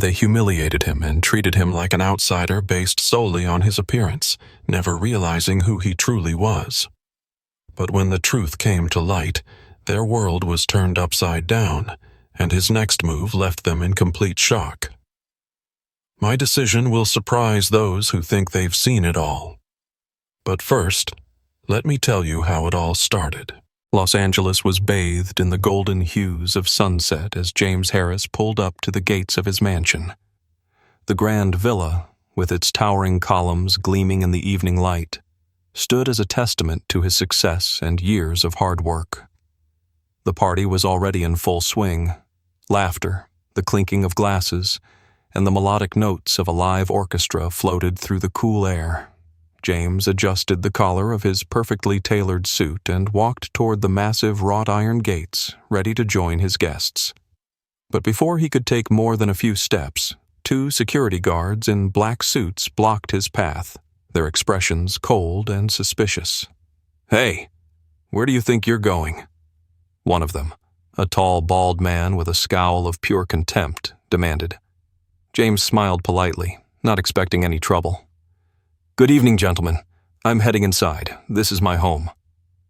They humiliated him and treated him like an outsider based solely on his appearance, never realizing who he truly was. But when the truth came to light, their world was turned upside down, and his next move left them in complete shock. My decision will surprise those who think they've seen it all. But first, let me tell you how it all started. Los Angeles was bathed in the golden hues of sunset as James Harris pulled up to the gates of his mansion. The grand villa, with its towering columns gleaming in the evening light, stood as a testament to his success and years of hard work. The party was already in full swing. Laughter, the clinking of glasses, and the melodic notes of a live orchestra floated through the cool air. James adjusted the collar of his perfectly tailored suit and walked toward the massive wrought-iron gates, ready to join his guests. But before he could take more than a few steps, 2 security guards in black suits blocked his path, their expressions cold and suspicious. "Hey, where do you think you're going?" One of them, a tall, bald man with a scowl of pure contempt, demanded. James smiled politely, not expecting any trouble. "Good evening, gentlemen. I'm heading inside. This is my home."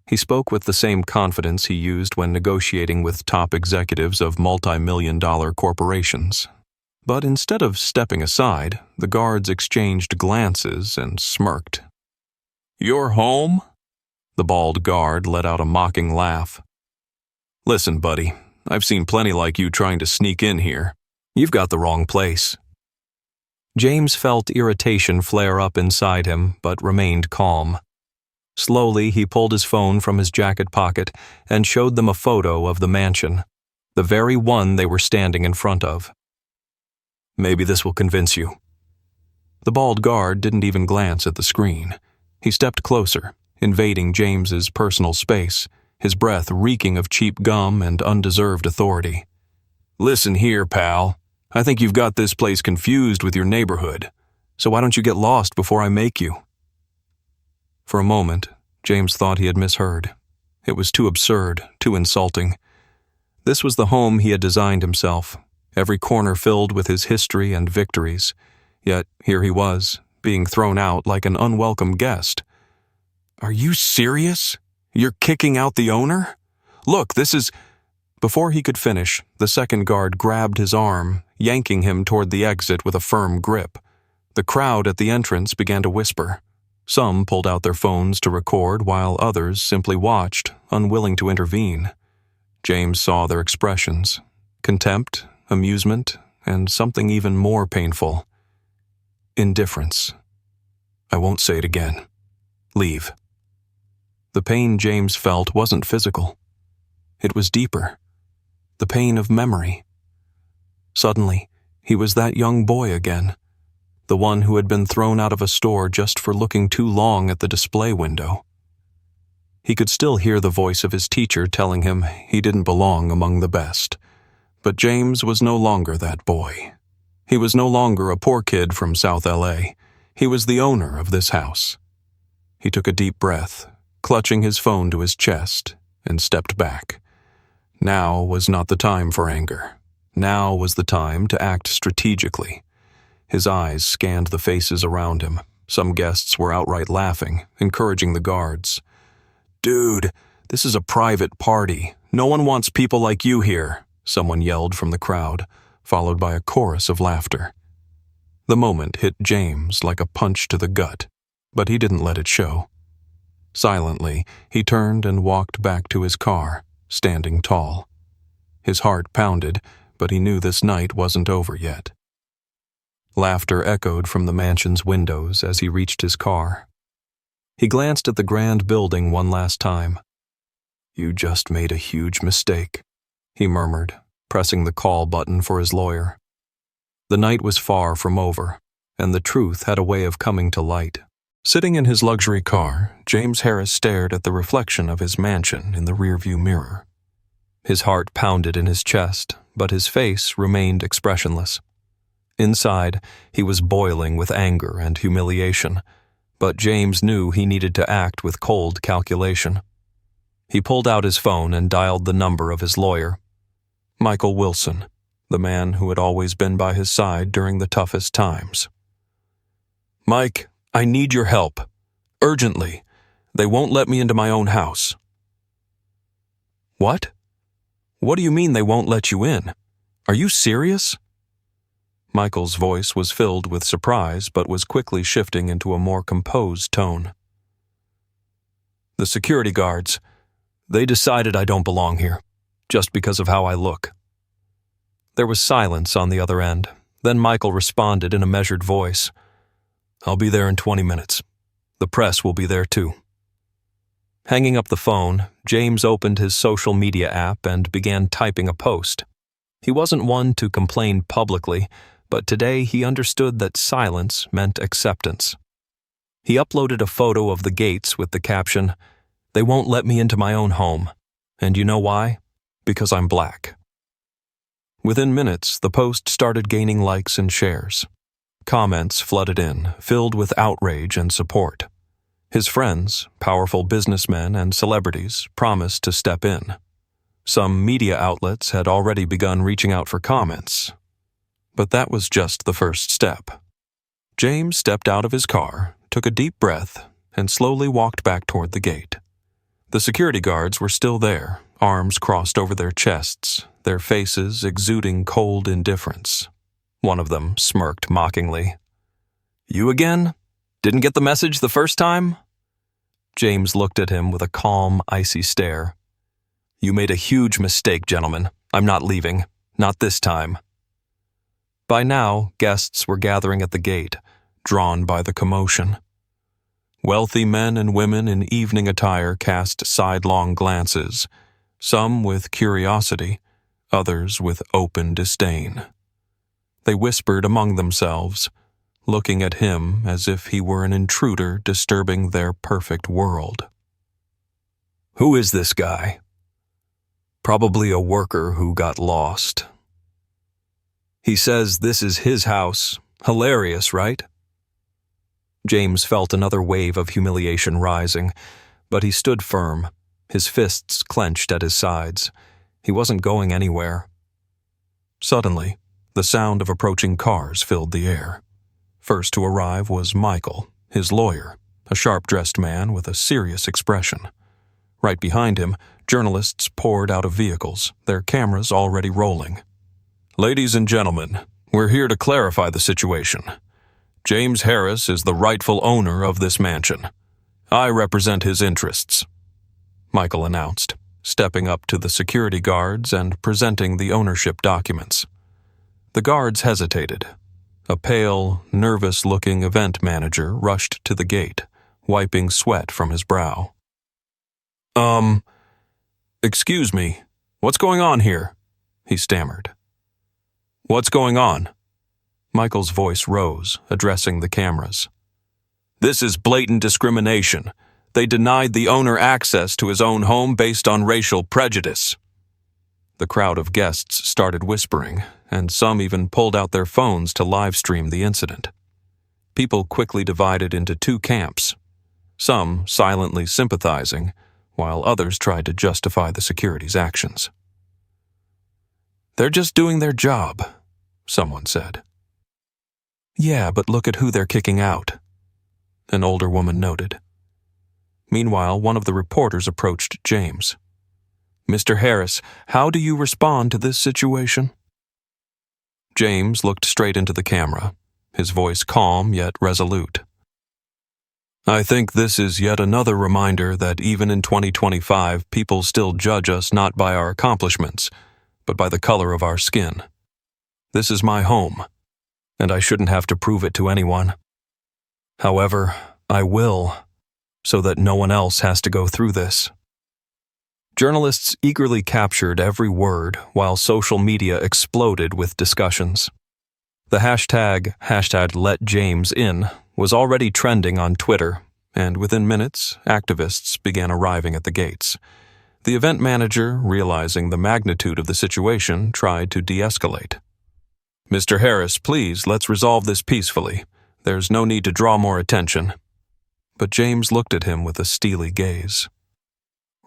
He spoke with the same confidence he used when negotiating with top executives of multi-million-dollar corporations. But instead of stepping aside, the guards exchanged glances and smirked. "Your home?" The bald guard let out a mocking laugh. "Listen, buddy, I've seen plenty like you trying to sneak in here. You've got the wrong place." James felt irritation flare up inside him, but remained calm. Slowly, he pulled his phone from his jacket pocket and showed them a photo of the mansion, the very one they were standing in front of. "Maybe this will convince you." The bald guard didn't even glance at the screen. He stepped closer, invading James's personal space, his breath reeking of cheap gum and undeserved authority. "Listen here, pal. I think you've got this place confused with your neighborhood, so why don't you get lost before I make you?" For a moment, James thought he had misheard. It was too absurd, too insulting. This was the home he had designed himself, every corner filled with his history and victories, yet here he was, being thrown out like an unwelcome guest. "Are you serious? You're kicking out the owner? Look, this is—" Before he could finish, the second guard grabbed his arm, yanking him toward the exit with a firm grip. The crowd at the entrance began to whisper. Some pulled out their phones to record, while others simply watched, unwilling to intervene. James saw their expressions: contempt, amusement, and something even more painful: indifference. "I won't say it again. Leave." The pain James felt wasn't physical. It was deeper. The pain of memory. Suddenly, he was that young boy again, the one who had been thrown out of a store just for looking too long at the display window. He could still hear the voice of his teacher telling him he didn't belong among the best. But James was no longer that boy. He was no longer a poor kid from South LA. He was the owner of this house. He took a deep breath, clutching his phone to his chest, and stepped back. Now was not the time for anger. Now was the time to act strategically. His eyes scanned the faces around him. Some guests were outright laughing, encouraging the guards. "Dude, this is a private party. No one wants people like you here," someone yelled from the crowd, followed by a chorus of laughter. The moment hit James like a punch to the gut, but he didn't let it show. Silently, he turned and walked back to his car, standing tall. His heart pounded, but he knew this night wasn't over yet. Laughter echoed from the mansion's windows as he reached his car. He glanced at the grand building one last time. "You just made a huge mistake," he murmured, pressing the call button for his lawyer. The night was far from over, and the truth had a way of coming to light. Sitting in his luxury car, James Harris stared at the reflection of his mansion in the rearview mirror. His heart pounded in his chest, but his face remained expressionless. Inside, he was boiling with anger and humiliation, but James knew he needed to act with cold calculation. He pulled out his phone and dialed the number of his lawyer. "Michael Wilson, the man who had always been by his side during the toughest times. "Mike, I need your help. Urgently. They won't let me into my own house." "What? What do you mean they won't let you in? Are you serious?" Michael's voice was filled with surprise but was quickly shifting into a more composed tone. "The security guards, they decided I don't belong here, just because of how I look." There was silence on the other end. Then Michael responded in a measured voice. "I'll be there in 20 minutes. The press will be there too." Hanging up the phone, James opened his social media app and began typing a post. He wasn't one to complain publicly, but today he understood that silence meant acceptance. He uploaded a photo of the gates with the caption, "They won't let me into my own home. And you know why? Because I'm black." Within minutes, the post started gaining likes and shares. Comments flooded in, filled with outrage and support. His friends, powerful businessmen and celebrities, promised to step in. Some media outlets had already begun reaching out for comments. But that was just the first step. James stepped out of his car, took a deep breath, and slowly walked back toward the gate. The security guards were still there, arms crossed over their chests, their faces exuding cold indifference. One of them smirked mockingly. "You again? Didn't get the message the first time?" James looked at him with a calm, icy stare. "You made a huge mistake, gentlemen. I'm not leaving. Not this time." By now, guests were gathering at the gate, drawn by the commotion. Wealthy men and women in evening attire cast sidelong glances, some with curiosity, others with open disdain. They whispered among themselves, looking at him as if he were an intruder disturbing their perfect world. "Who is this guy?" "Probably a worker who got lost." "He says this is his house. Hilarious, right?" James felt another wave of humiliation rising, but he stood firm, his fists clenched at his sides. He wasn't going anywhere. Suddenly, the sound of approaching cars filled the air. First to arrive was Michael, his lawyer, a sharp-dressed man with a serious expression. Right behind him, journalists poured out of vehicles, their cameras already rolling. "Ladies and gentlemen, we're here to clarify the situation. James Harris is the rightful owner of this mansion. I represent his interests," Michael announced, stepping up to the security guards and presenting the ownership documents. The guards hesitated. A pale, nervous-looking event manager rushed to the gate, wiping sweat from his brow. Excuse me, what's going on here?" he stammered. "What's going on?" Michael's voice rose, addressing the cameras. "This is blatant discrimination. They denied the owner access to his own home based on racial prejudice." The crowd of guests started whispering, and some even pulled out their phones to live-stream the incident. People quickly divided into two camps, some silently sympathizing, while others tried to justify the security's actions. "They're just doing their job," someone said. "Yeah, but look at who they're kicking out," an older woman noted. Meanwhile, one of the reporters approached James. "Mr. Harris, how do you respond to this situation?" James looked straight into the camera, his voice calm yet resolute. "I think this is yet another reminder that even in 2025, people still judge us not by our accomplishments, but by the color of our skin. This is my home, and I shouldn't have to prove it to anyone. However, I will, so that no one else has to go through this." Journalists eagerly captured every word while social media exploded with discussions. The hashtag #LetJamesIn was already trending on Twitter, and within minutes, activists began arriving at the gates. The event manager, realizing the magnitude of the situation, tried to de-escalate. "Mr. Harris, please, let's resolve this peacefully. There's no need to draw more attention." But James looked at him with a steely gaze.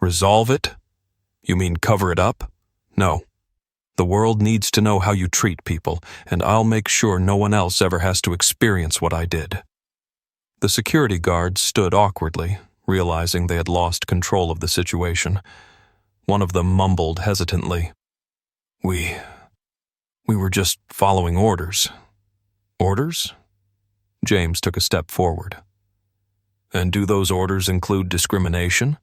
"Resolve it? You mean cover it up? No. The world needs to know how you treat people, and I'll make sure no one else ever has to experience what I did." The security guards stood awkwardly, realizing they had lost control of the situation. One of them mumbled hesitantly, We were just following orders." "Orders?" James took a step forward. "And do those orders include discrimination?"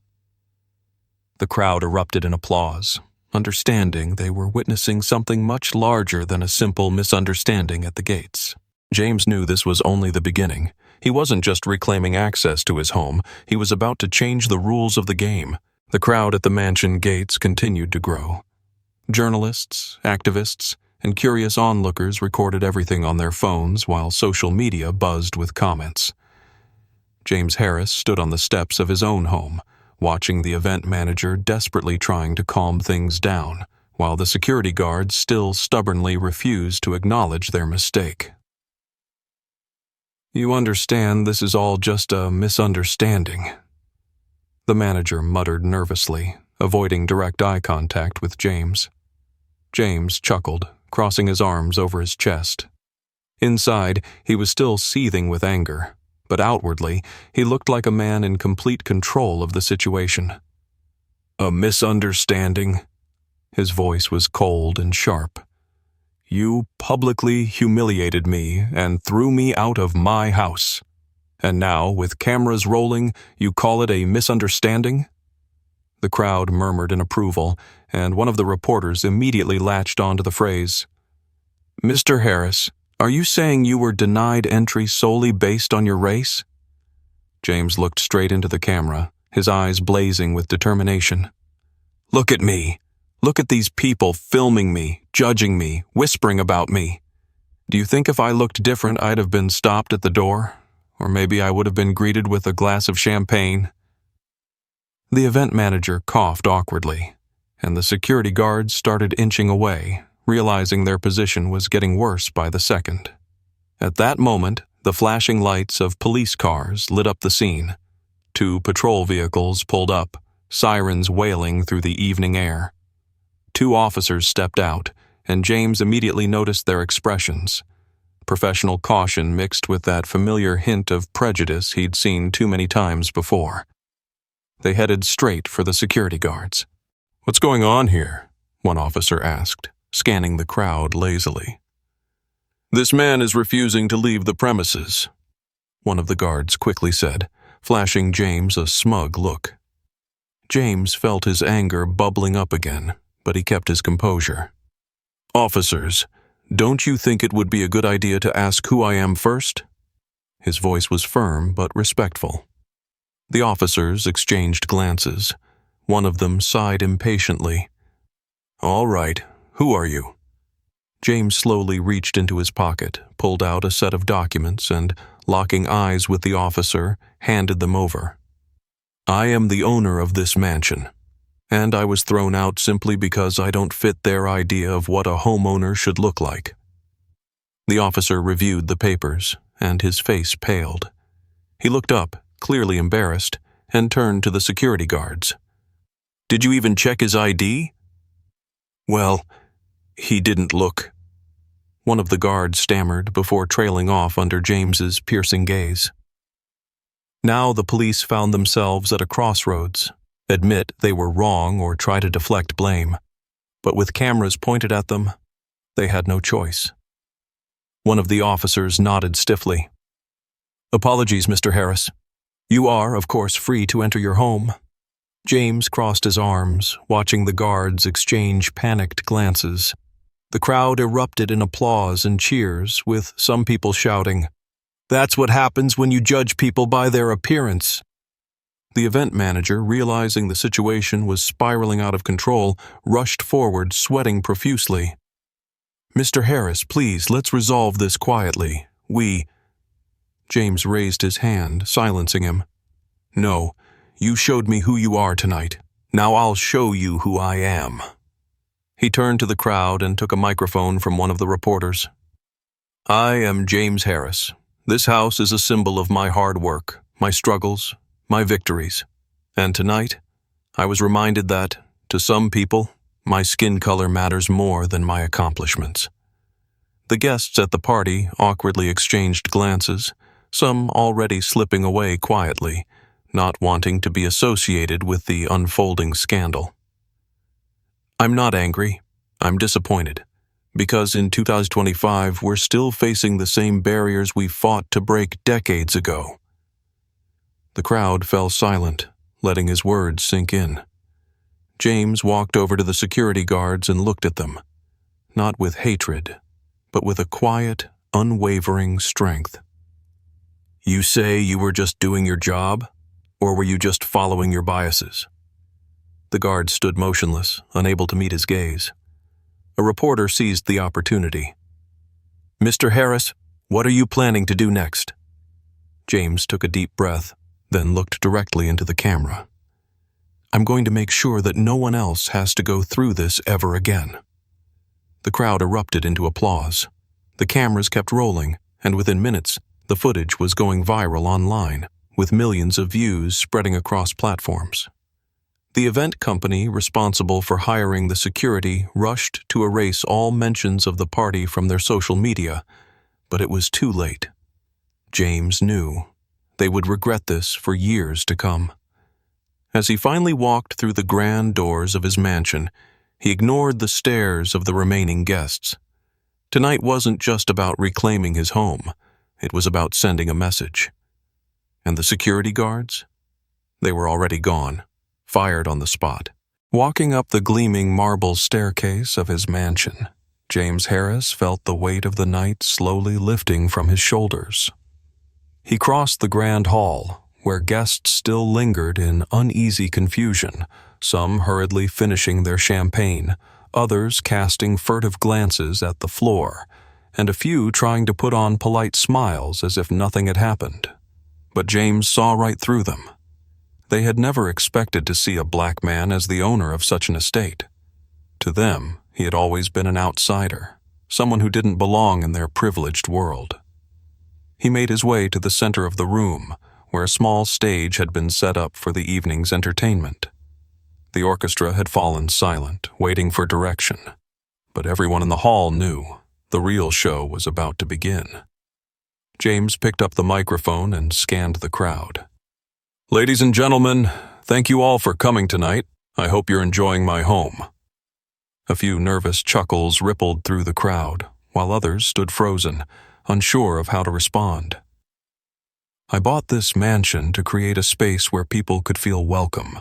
The crowd erupted in applause, understanding they were witnessing something much larger than a simple misunderstanding at the gates. James knew this was only the beginning. He wasn't just reclaiming access to his home, he was about to change the rules of the game. The crowd at the mansion gates continued to grow. Journalists, activists, and curious onlookers recorded everything on their phones while social media buzzed with comments. James Harris stood on the steps of his own home, watching the event manager desperately trying to calm things down, while the security guards still stubbornly refused to acknowledge their mistake. "You understand this is all just a misunderstanding," the manager muttered nervously, avoiding direct eye contact with James. James chuckled, crossing his arms over his chest. Inside, he was still seething with anger, but outwardly, he looked like a man in complete control of the situation. "A misunderstanding?" His voice was cold and sharp. "You publicly humiliated me and threw me out of my house. And now, with cameras rolling, you call it a misunderstanding?" The crowd murmured in approval, and one of the reporters immediately latched onto the phrase. "Mr. Harris, are you saying you were denied entry solely based on your race?" James looked straight into the camera, his eyes blazing with determination. "Look at me. Look at these people filming me, judging me, whispering about me. Do you think if I looked different I'd have been stopped at the door? Or maybe I would have been greeted with a glass of champagne?" The event manager coughed awkwardly, and the security guards started inching away, realizing their position was getting worse by the second. At that moment, the flashing lights of police cars lit up the scene. 2 patrol vehicles pulled up, sirens wailing through the evening air. 2 officers stepped out, and James immediately noticed their expressions. Professional caution mixed with that familiar hint of prejudice he'd seen too many times before. They headed straight for the security guards. "What's going on here?" one officer asked, scanning the crowd lazily. "This man is refusing to leave the premises," one of the guards quickly said, flashing James a smug look. James felt his anger bubbling up again, but he kept his composure. "Officers, don't you think it would be a good idea to ask who I am first?" His voice was firm but respectful. The officers exchanged glances. One of them sighed impatiently. "All right, who are you?" James slowly reached into his pocket, pulled out a set of documents, and, locking eyes with the officer, handed them over. "I am the owner of this mansion, and I was thrown out simply because I don't fit their idea of what a homeowner should look like." The officer reviewed the papers, and his face paled. He looked up, clearly embarrassed, and turned to the security guards. "Did you even check his ID?" "Well, he didn't look," one of the guards stammered before trailing off under James's piercing gaze. Now the police found themselves at a crossroads. Admit they were wrong or try to deflect blame. But with cameras pointed at them, they had no choice. One of the officers nodded stiffly. "Apologies, Mr. Harris. You are, of course, free to enter your home." James crossed his arms, watching the guards exchange panicked glances. The crowd erupted in applause and cheers, with some people shouting, "That's what happens when you judge people by their appearance." The event manager, realizing the situation was spiraling out of control, rushed forward, sweating profusely. "Mr. Harris, please, let's resolve this quietly. James raised his hand, silencing him. "No, you showed me who you are tonight. Now I'll show you who I am." He turned to the crowd and took a microphone from one of the reporters. "I am James Harris. This house is a symbol of my hard work, my struggles, my victories. And tonight, I was reminded that, to some people, My skin color matters more than my accomplishments." The guests at the party awkwardly exchanged glances, some already slipping away quietly, not wanting to be associated with the unfolding scandal. I'm not angry. I'm disappointed. Because in 2025, we're still facing the same barriers we fought to break decades ago. The crowd fell silent, letting his words sink in. James walked over to the security guards and looked at them, not with hatred, but with a quiet, unwavering strength. "You say you were just doing your job, or were you just following your biases?" The guard stood motionless, unable to meet his gaze. A reporter seized the opportunity. "Mr. Harris, what are you planning to do next?" James took a deep breath, then looked directly into the camera. "I'm going to make sure that no one else has to go through this ever again." The crowd erupted into applause. The cameras kept rolling, and within minutes, the footage was going viral online, with millions of views spreading across platforms. The event company responsible for hiring the security rushed to erase all mentions of the party from their social media, but it was too late. James knew they would regret this for years to come. As he finally walked through the grand doors of his mansion, he ignored the stares of the remaining guests. Tonight wasn't just about reclaiming his home, it was about sending a message. And the security guards? They were already gone, fired on the spot. Walking up the gleaming marble staircase of his mansion, James Harris felt the weight of the night slowly lifting from his shoulders. He crossed the grand hall, where guests still lingered in uneasy confusion, some hurriedly finishing their champagne, others casting furtive glances at the floor, and a few trying to put on polite smiles as if nothing had happened. But James saw right through them. They had never expected to see a black man as the owner of such an estate. To them, he had always been an outsider, someone who didn't belong in their privileged world. He made his way to the center of the room, where a small stage had been set up for the evening's entertainment. The orchestra had fallen silent, waiting for direction, but everyone in the hall knew the real show was about to begin. James picked up the microphone and scanned the crowd. "Ladies and gentlemen, thank you all for coming tonight. I hope you're enjoying my home." A few nervous chuckles rippled through the crowd, while others stood frozen, unsure of how to respond. "I bought this mansion to create a space where people could feel welcome,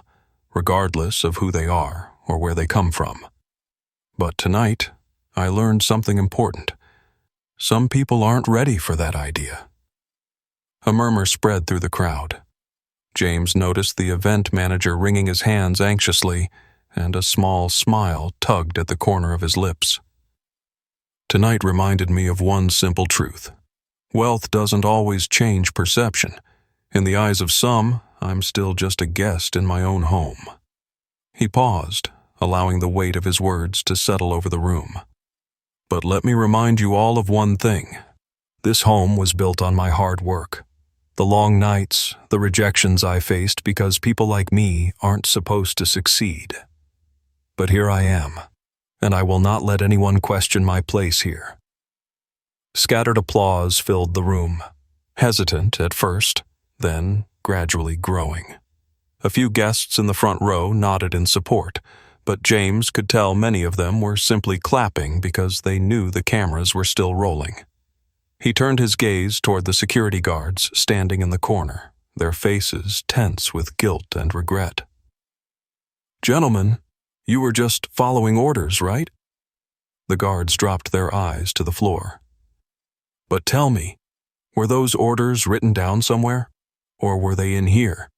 regardless of who they are or where they come from. But tonight, I learned something important. Some people aren't ready for that idea." A murmur spread through the crowd. James noticed the event manager wringing his hands anxiously, and a small smile tugged at the corner of his lips. Tonight reminded me of one simple truth. Wealth doesn't always change perception. In the eyes of some, I'm still just a guest in my own home. He paused, allowing the weight of his words to settle over the room. "But let me remind you all of one thing. This home was built on my hard work. The long nights, the rejections I faced because people like me aren't supposed to succeed. But here I am, and I will not let anyone question my place here." Scattered applause filled the room, hesitant at first, then gradually growing. A few guests in the front row nodded in support, but James could tell many of them were simply clapping because they knew the cameras were still rolling. He turned his gaze toward the security guards standing in the corner, their faces tense with guilt and regret. "Gentlemen, you were just following orders, right?" The guards dropped their eyes to the floor. "But tell me, were those orders written down somewhere, or were they in here?"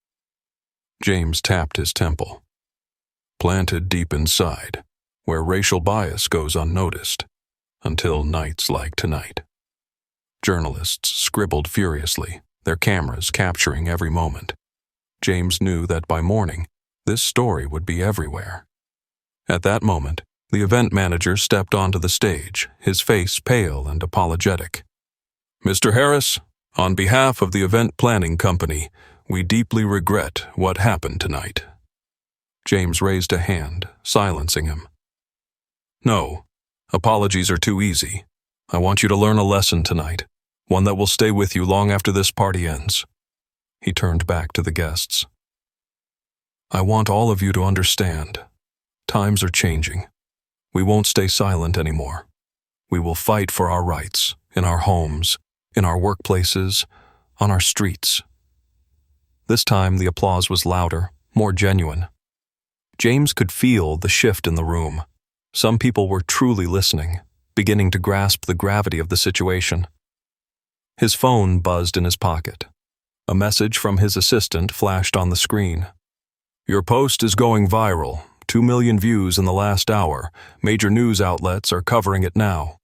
James tapped his temple. "Planted deep inside, where racial bias goes unnoticed, until nights like tonight." Journalists scribbled furiously, their cameras capturing every moment. James knew that by morning, this story would be everywhere. At that moment, the event manager stepped onto the stage, his face pale and apologetic. "Mr. Harris, on behalf of the event planning company, we deeply regret what happened tonight." James raised a hand, silencing him. No, apologies are too easy. I want you to learn a lesson tonight, one that will stay with you long after this party ends. He turned back to the guests. I want all of you to understand. Times are changing. We won't stay silent anymore. We will fight for our rights, in our homes, in our workplaces, on our streets. This time the applause was louder, more genuine. James could feel the shift in the room. Some people were truly listening, beginning to grasp the gravity of the situation. His phone buzzed in his pocket. A message from his assistant flashed on the screen. Your post is going viral. 2 million views in the last hour. Major news outlets are covering it now.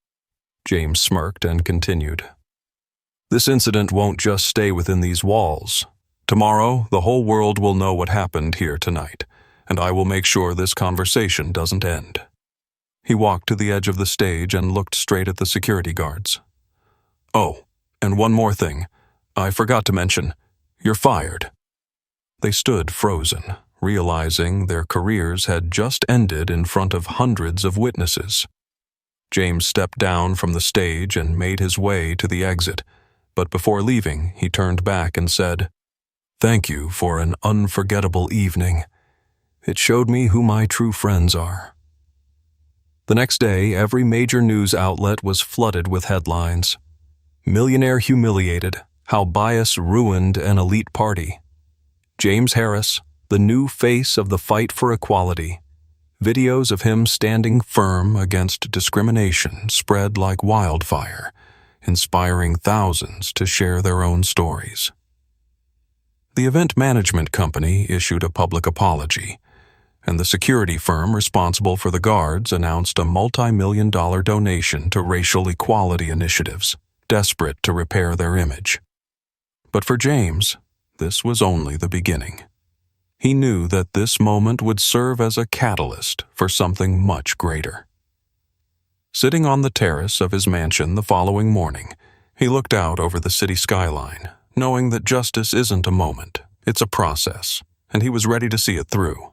James smirked and continued. This incident won't just stay within these walls. Tomorrow, the whole world will know what happened here tonight, and I will make sure this conversation doesn't end. He walked to the edge of the stage and looked straight at the security guards. Oh, and one more thing. I forgot to mention. You're fired. They stood frozen, realizing their careers had just ended in front of hundreds of witnesses. James stepped down from the stage and made his way to the exit, but before leaving, he turned back and said, Thank you for an unforgettable evening. It showed me who my true friends are. The next day, every major news outlet was flooded with headlines. Millionaire humiliated, how bias ruined an elite party. James Harris, the new face of the fight for equality. Videos of him standing firm against discrimination spread like wildfire, inspiring thousands to share their own stories. The event management company issued a public apology, and the security firm responsible for the guards announced a multi-million-dollar donation to racial equality initiatives, desperate to repair their image. But for James, this was only the beginning. He knew that this moment would serve as a catalyst for something much greater. Sitting on the terrace of his mansion the following morning, he looked out over the city skyline, knowing that justice isn't a moment, it's a process, and he was ready to see it through.